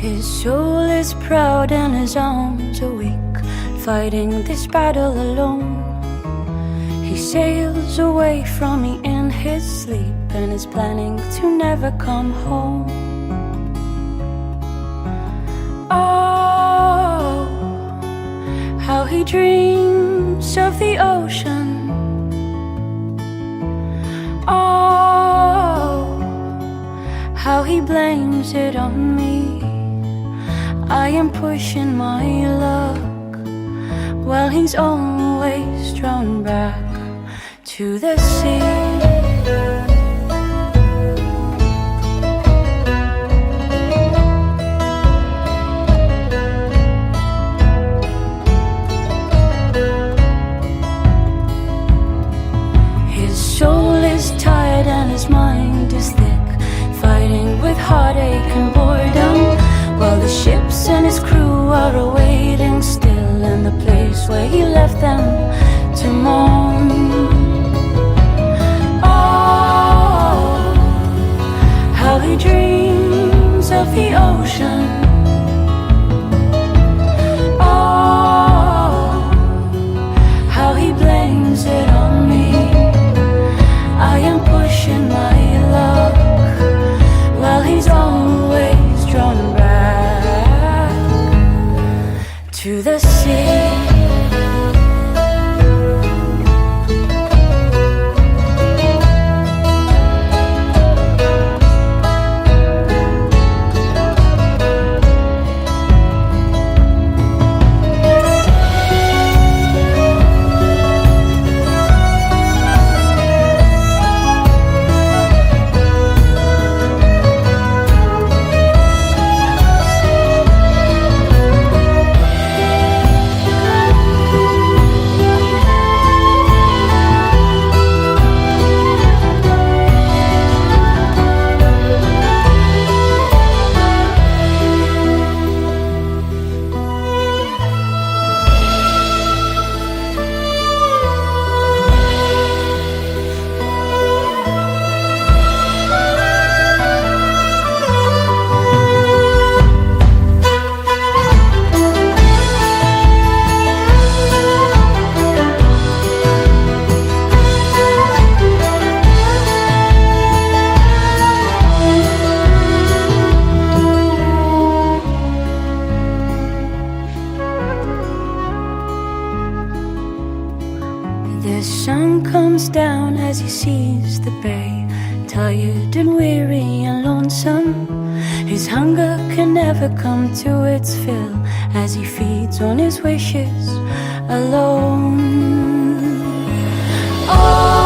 His soul is proud and his arms are weak, fighting this battle alone. He sails away from me in his sleep and is planning to never come home. Oh, how he dreams of the ocean. Oh, how he blames it on me. I am pushing my luck while he's always drawn back to the sea. His soul is tired and his mind is thick, fighting with heartache and boredom, while the ships and his crew are awaiting still in the place where he left them to mourn. Oh, how he dreams of the ocean. Oh, how he blames it on me. I am pushing my luck while he's always drawn back to the sea. The sun comes down as he sees the bay, tired and weary and lonesome. His hunger can never come to its fill as he feeds on his wishes alone. Oh,